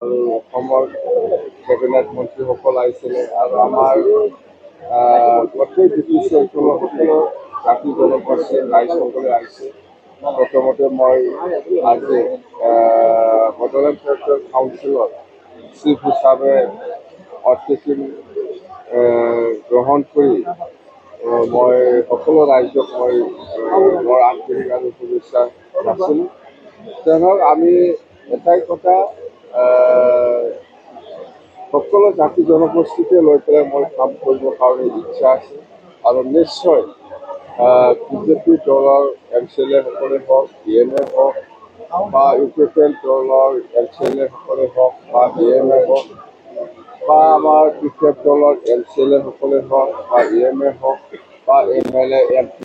আৰু অসমৰ কেবিনেট মন্ত্ৰীসকল আহিছিলে আৰু আমাৰ গোটেই ব্ৰিটিছ অঞ্চলৰ সকলো জাতি জনগোষ্ঠীৰ ৰাইজসকলে আহিছে। প্ৰথমতে মই আজি বডোলেণ্ড টেৰিটৰিয়েল কাউন্সিলৰ চিফ হিচাপে অতিথি গ্ৰহণ কৰি মই সকলো ৰাইজক মই মোৰ আন্তৰিক আৰু শুভেচ্ছা জনাইছিলোঁ। তেনেহ'লে আমি এটাই কথা সকলো জাতি জনগোষ্ঠীকে লৈ পেলাই মই কাম কৰিবৰ কাৰণে ইচ্ছা আছে আৰু নিশ্চয় বিজেপি দলৰ MCLA-সকলে হওক, DMA হওক বা UPPL দলৰ MCLA-সকলে হওক বা DMA হওক বা আমাৰ BPF দলৰ MCLA-সকলে হওক বা EMA হওক বা MLA MP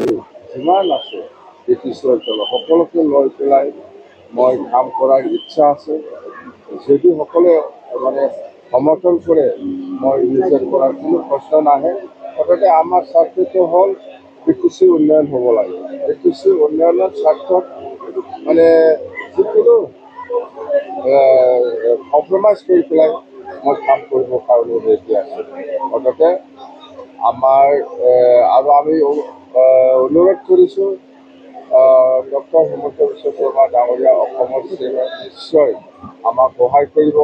যিমান আছে ব্ৰিটিছ অঞ্চলৰ সকলোকে লৈ পেলাই মই কাম কৰাৰ ইচ্ছা আছে। যদি সকলে মানে সমৰ্থন কৰে মই নিজে কৰাৰ কোনো প্ৰশ্ন নাহে। মুঠতে আমাৰ স্বাৰ্থটো হ'ল BTC উন্নয়ন হ'ব লাগে। BTC উন্নয়নৰ স্বাৰ্থত মানে যিকোনো কম্প্ৰমাইজ কৰি পেলাই মই কাম কৰিবৰ কাৰণে ৰেডি আছোঁ। মুঠতে আমাৰ আৰু আমি অনুৰোধ কৰিছোঁ ডক্টৰ হিমন্ত বিশ্ব শৰ্মা ডাঙৰীয়া অসমৰ চিএমে নিশ্চয় আমাক সহায় কৰিব।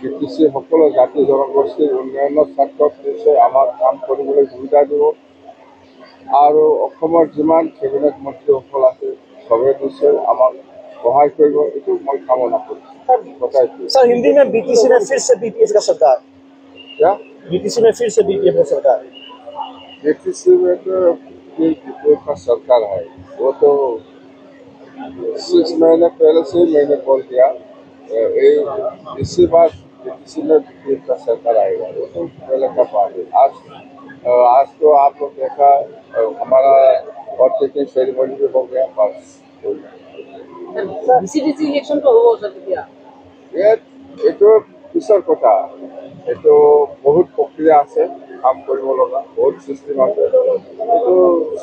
BTC সকলো জাতি জনগোষ্ঠীৰ উন্নয়নৰ স্বাৰ্থত নিশ্চয় আমাক কাম কৰিবলৈ সুবিধা দিব আৰু অসমৰ যিমান কেবিনেট মন্ত্ৰীসকল আছে চবে নিশ্চয় আমাক सहाय करेंगे मैं कामना करूँ। सर हिंदी में BTC में फिर से BPF का सरकार, क्या BTC में फिर से BPF का सरकार? BTC में तो BPF का सरकार है, वो तो 6 महीने पहले से मैंने कॉल किया, इसी बार BTC में BPF का सरकार आएगा, वो तो पहले का बात है। आज तो आप लोग देखा हमारा और टेकिंग सेरेमनी भी हो गया बस। इलेक्शन तो हो सकती है ये तो पिछर कथा ये तो बहुत प्रक्रिया আছে কাম কৰিব লগা বহুত সিস্টেম আছে কিন্তু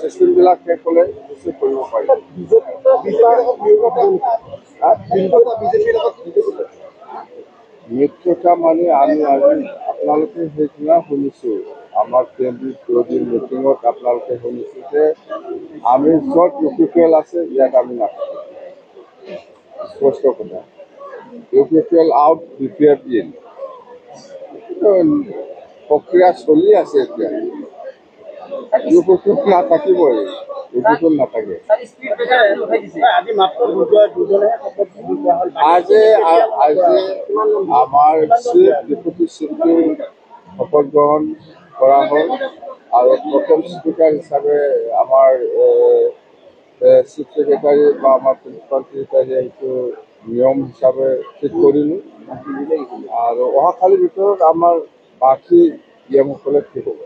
সিস্টেম বিলাক শেষ হলে কিছু কৰিব পাৰি। মিত্ৰতা মানে আমি আজি আপোনালোকে সেইদিনা শুনিছোঁ আমাৰ কেন্দ্ৰীয় মিটিঙত আপোনালোকে শুনিছোঁ যে আমি য'ত UPPL আছে ইয়াত আমি নাথাকোঁ। স্পষ্ট কথা UPPL আউট BPF in প্ৰক্ৰিয়া চলি আছে এতিয়া UPPL নাথাকিবই UPPL নাথাকে। আজি আমাৰ চিফ ডেপুটি চিফটো শপত গ্ৰহণ কৰা হ'ল আৰু প্ৰথম স্পীকাৰ হিচাপে আমাৰ চিফ সেক্ৰেটাৰী বা আমাৰ প্ৰিন্সিপাল সেক্ৰেটাৰীয়ে সেইটো নিয়ম হিচাপে ঠিক কৰিলোঁ আৰু অহাকালিৰ ভিতৰত আমাৰ বাকী নিয়মসকলে ঠিক হ'ব।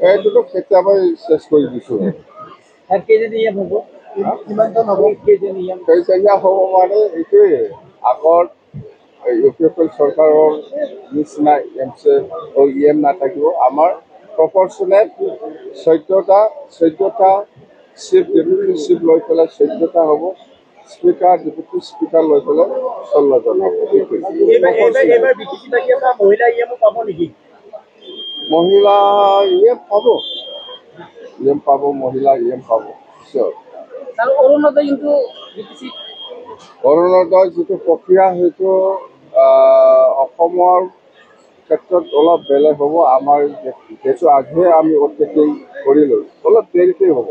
এইটোতো কেতিয়াবাই চেষ্টা কৰি দিছোঁ। কেইজনীয়া হ'ব মানে এইটোৱে আগত UPPL চৰকাৰৰ নিচিনা EM নাথাকিব। আমাৰ প্ৰপৰ্চনেট 14টা চিফ ডেপুটি চিফ লৈ পেলাই 14টা হ'ব, স্পীকাৰ ডেপুটি স্পীকাৰ লৈ পেলাই 16জন হ'ব। মহিলা EM পাব, মহিলা EM পাব চিয়'ৰ। অৰুণোদয় যিটো প্ৰক্ৰিয়া সেইটো অসমৰ ক্ষেত্ৰত অলপ বেলেগ হ'ব। আমাৰ যিহেতু আজিহে আমি অপডেটিং কৰিলোঁ অলপ দেৰিকৈ হ'ব,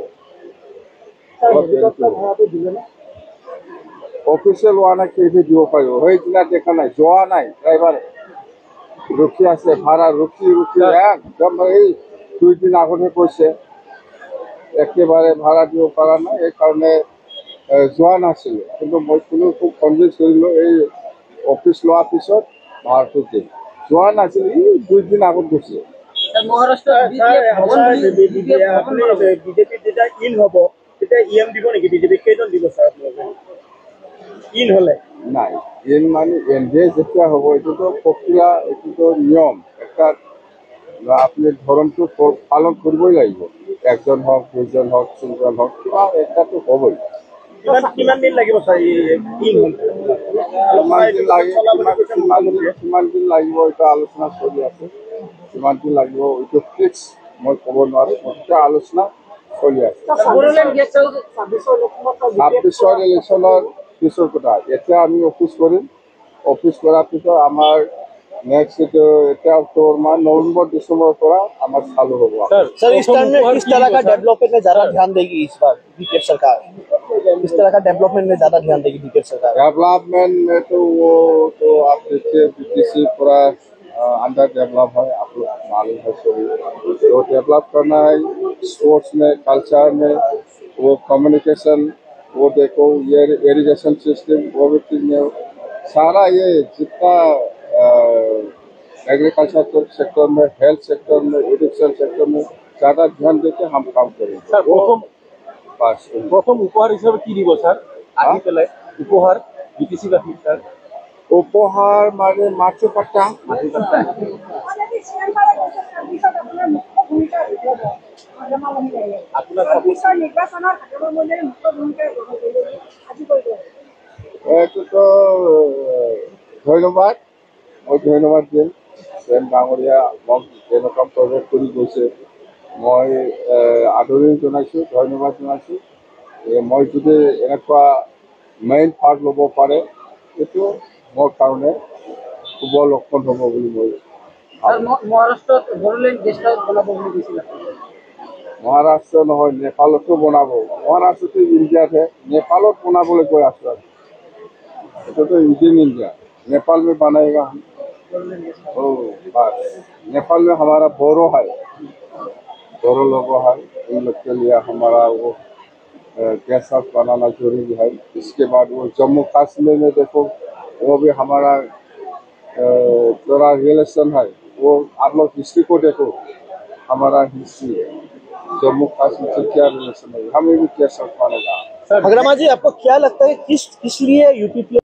অফিচিয়েল হোৱা নাই কেইদিন দিব পাৰিব। সেইদিনা দেখা নাই যোৱা নাই, ড্ৰাইভাৰ ৰখি আছে ভাড়া ৰখি একদম এই 2 দিন আগতে কৈছে একেবাৰে ভাড়া দিব পৰা নাই সেইকাৰণে যোৱা নাছিলোঁ। কিন্তু মই খুব কনভিন্স কৰিলোঁ এই অফিচ লোৱাৰ পিছত ভাড়াটো দিম। যোৱা নাছিল, 2 দিন আগত গৈছে। বিজেপিৰ যেতিয়া ইন হ'ব তেতিয়া EM দিব নেকি? বিজেপি কেইজন দিব ছাৰ আপোনালোকে ইন হ'লে? নাই, ইন মানে NDA যেতিয়া হ'ব এইটোতো প্ৰক্ৰিয়া, এইটোতো নিয়ম। এটা আপুনি ধৰণটো পালন কৰিবই লাগিব, 1জন হওক 2জন হওক 3জন হওক কিবা এটাতো হ'বই। কিমান দিন লাগিব ছাৰ ইন কিমান দিন লাগিব এটা আলোচনা চলি আছে। কিমান দিন লাগিব এইটো ফিক্স মই ক'ব নোৱাৰো, গতিকে আলোচনা চলি আছে। বড়োলেণ্ড গেষ্ট হাউচ 26 ইলেকশ্যনৰ পিছৰ কথা। এতিয়া আমি অফিচ কৰিম, অফিচ কৰাৰ পিছত আমাৰ नेक्स्ट जो अक्टूबर में नवंबर दिसंबर पर हमारे चालू होगा। सर इस टाइम में किस तरह का डेवलपमेंट में ज्यादा ध्यान देगी इस बार बीजेपी सरकार? किस तरह का डेवलपमेंट में ज्यादा ध्यान देगी बीजेपी सरकार? डेवलपमेंट में तो वो तो आप देखिए बीटीसी पूरा अंडर डेवलप है, आप लोग मालूम है सभी। तो डेवलप करना है स्पोर्ट्स में, कल्चर में, वो कम्युनिकेशन, वो देखो ये इरिगेशन सिस्टम, वो भी चीज में सारा ये जितना एग्रीकल्चर सेक्टर में, हेल्थ सेक्टर में, एजुकेशन सेक्टर में ज्यादा ध्यान देके हम काम करेंगे। सर प्रथम उपहार हिसाब की দিব স্যার আহি পেলাই উপহার বিটিসি বাসী স্যার উপহার মানে মাছু পাট্টা এইটো তো ধন্যবাদ, মই ধন্যবাদ দিম সেন ডাঙৰীয়া মোক তেনেকুৱা প্ৰজেক্ট কৰি গৈছে। মই আদৰণি জনাইছোঁ, ধন্যবাদ জনাইছোঁ। মই যদি এনেকুৱা মেইন পাৰ্ট ল'ব পাৰে এইটো মোৰ কাৰণে শুভ লক্ষণ হ'ব বুলি মই মহাৰাষ্ট্ৰত বড়োলেণ্ড গেষ্ট হাউচ বনাব বুলি কৈছিল। মহাৰাষ্ট্ৰ নহয়, নেপালতো বনাব। মহাৰাষ্ট্ৰটো ইণ্ডিয়াতহে, नेपाলত বনাবলৈ কৈ আছোঁ আৰু এইটোতো विदिन इंडिया। नेपाल में बनाएगा हम। ओ बस नेपाल में हमारा बोरो है, बोरो लोगों है, इन लोग के लिए हमारा वो गेस्ट हाउस बनाना जरूरी है। इसके बाद वो जम्मू कश्मीर में देखो, वो भी हमारा थोड़ा रिलेशन है। वो आप लोग हिस्ट्री को देखो, हमारा हिस्ट्री जम्मू कश्मीर से क्या रिलेशन है, हमें भी गेस्ट हाउस बनेगा। अग्रमा जी आपको क्या लगता है किस लिए यूपी